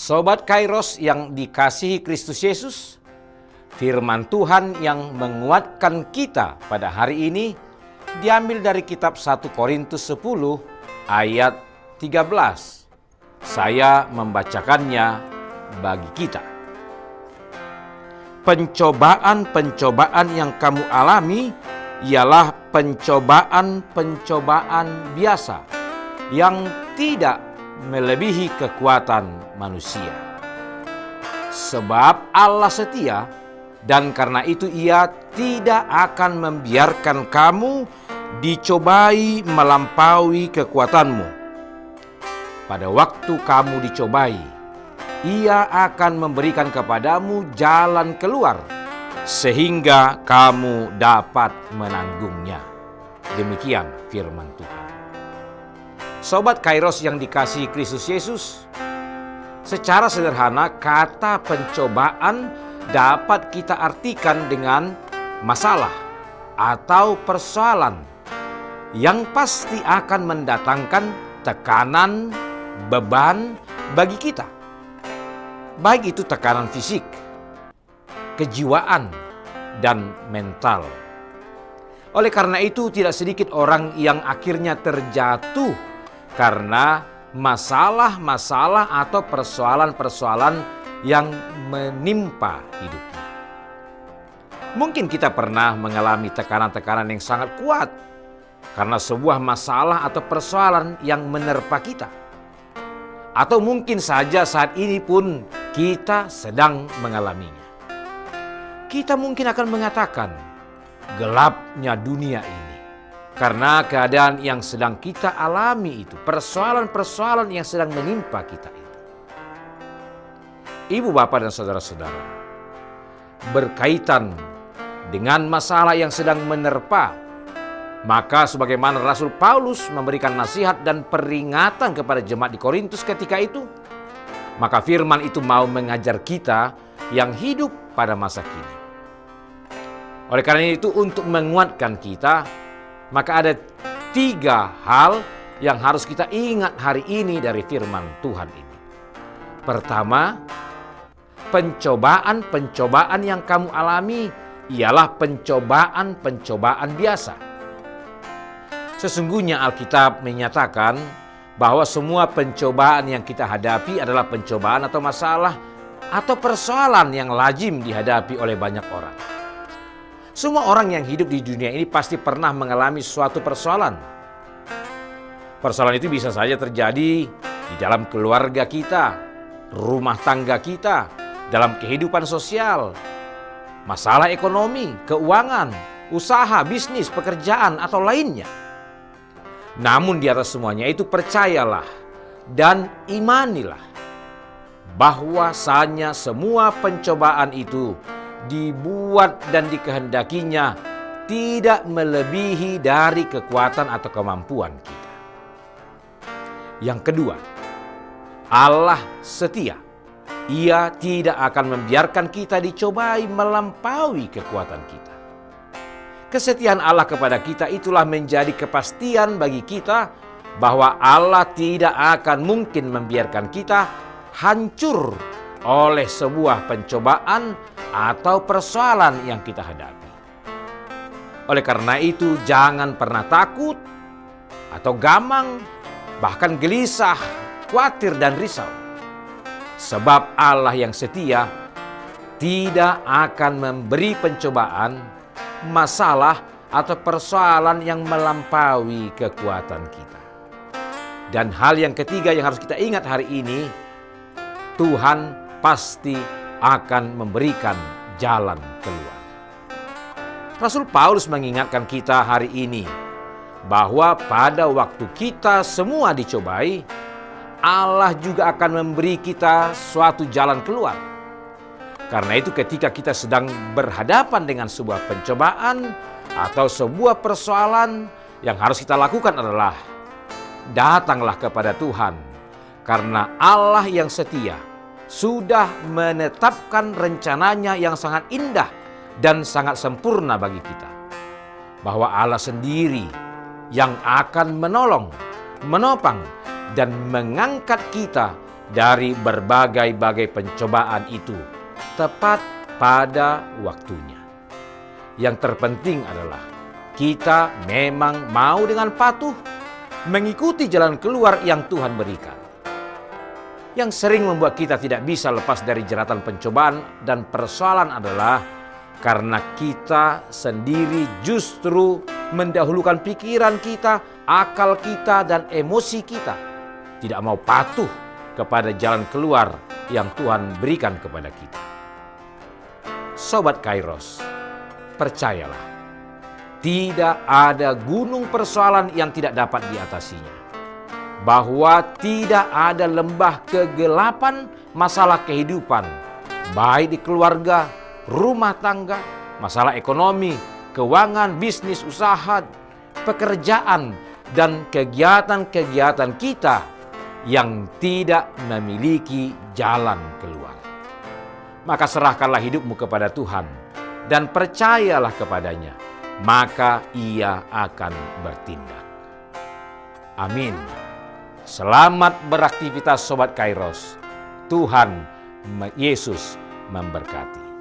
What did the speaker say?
Sobat Kairos yang dikasihi Kristus Yesus, firman Tuhan yang menguatkan kita pada hari ini diambil dari kitab 1 Korintus 10 ayat 13. Saya membacakannya bagi kita. Pencobaan-pencobaan yang kamu alami ialah pencobaan-pencobaan biasa yang tidak melebihi kekuatan manusia. Sebab Allah setia, dan karena itu Ia tidak akan membiarkan kamu dicobai melampaui kekuatanmu. Pada waktu kamu dicobai, Ia akan memberikan kepadamu jalan keluar, sehingga kamu dapat menanggungnya. Demikian firman Tuhan. Sobat Kairos yang dikasihi Kristus Yesus, secara sederhana kata pencobaan dapat kita artikan dengan masalah atau persoalan yang pasti akan mendatangkan tekanan, beban bagi kita. Baik itu tekanan fisik, kejiwaan, dan mental. Oleh karena itu tidak sedikit orang yang akhirnya terjatuh karena masalah-masalah atau persoalan-persoalan yang menimpa hidupnya. Mungkin kita pernah mengalami tekanan-tekanan yang sangat kuat karena sebuah masalah atau persoalan yang menerpa kita. Atau mungkin saja saat ini pun kita sedang mengalaminya. Kita mungkin akan mengatakan, gelapnya dunia ini. Karena keadaan yang sedang kita alami itu, persoalan-persoalan yang sedang menimpa kita itu. Ibu, bapak, dan saudara-saudara, berkaitan dengan masalah yang sedang menerpa, maka sebagaimana Rasul Paulus memberikan nasihat dan peringatan kepada jemaat di Korintus ketika itu, maka firman itu mau mengajar kita yang hidup pada masa kini. Oleh karena itu, untuk menguatkan kita, maka ada 3 hal yang harus kita ingat hari ini dari firman Tuhan ini. Pertama, pencobaan-pencobaan yang kamu alami ialah pencobaan-pencobaan biasa. Sesungguhnya Alkitab menyatakan bahwa semua pencobaan yang kita hadapi adalah pencobaan atau masalah atau persoalan yang lazim dihadapi oleh banyak orang. Semua orang yang hidup di dunia ini pasti pernah mengalami suatu persoalan. Persoalan itu bisa saja terjadi di dalam keluarga kita, rumah tangga kita, dalam kehidupan sosial, masalah ekonomi, keuangan, usaha, bisnis, pekerjaan, atau lainnya. Namun di atas semuanya itu percayalah dan imanilah bahwasanya semua pencobaan itu dibuat dan dikehendakinya tidak melebihi dari kekuatan atau kemampuan kita. Yang kedua, Allah setia. Ia tidak akan membiarkan kita dicobai melampaui kekuatan kita. Kesetiaan Allah kepada kita itulah menjadi kepastian bagi kita bahwa Allah tidak akan mungkin membiarkan kita hancur oleh sebuah pencobaan atau persoalan yang kita hadapi. Oleh karena itu, jangan pernah takut atau gamang, bahkan gelisah, khawatir, dan risau. Sebab Allah yang setia tidak akan memberi pencobaan, masalah, atau persoalan yang melampaui kekuatan kita. Dan hal yang ketiga yang harus kita ingat hari ini, Tuhan pasti akan memberikan jalan keluar. Rasul Paulus mengingatkan kita hari ini bahwa pada waktu kita semua dicobai, Allah juga akan memberi kita suatu jalan keluar. Karena itu ketika kita sedang berhadapan dengan sebuah pencobaan atau sebuah persoalan, yang harus kita lakukan adalah datanglah kepada Tuhan. Karena Allah yang setia sudah menetapkan rencananya yang sangat indah dan sangat sempurna bagi kita. Bahwa Allah sendiri yang akan menolong, menopang, dan mengangkat kita dari berbagai-bagai pencobaan itu tepat pada waktunya. Yang terpenting adalah kita memang mau dengan patuh mengikuti jalan keluar yang Tuhan berikan. Yang sering membuat kita tidak bisa lepas dari jeratan pencobaan dan persoalan adalah karena kita sendiri justru mendahulukan pikiran kita, akal kita, dan emosi kita. Tidak mau patuh kepada jalan keluar yang Tuhan berikan kepada kita. Sobat Kairos, percayalah, tidak ada gunung persoalan yang tidak dapat diatasinya. Bahwa tidak ada lembah kegelapan masalah kehidupan, baik di keluarga, rumah tangga, masalah ekonomi, keuangan, bisnis, usaha, pekerjaan, dan kegiatan-kegiatan kita yang tidak memiliki jalan keluar. Maka serahkanlah hidupmu kepada Tuhan dan percayalah kepadanya, maka Ia akan bertindak. Amin. Selamat beraktivitas Sobat Kairos. Tuhan Yesus memberkati.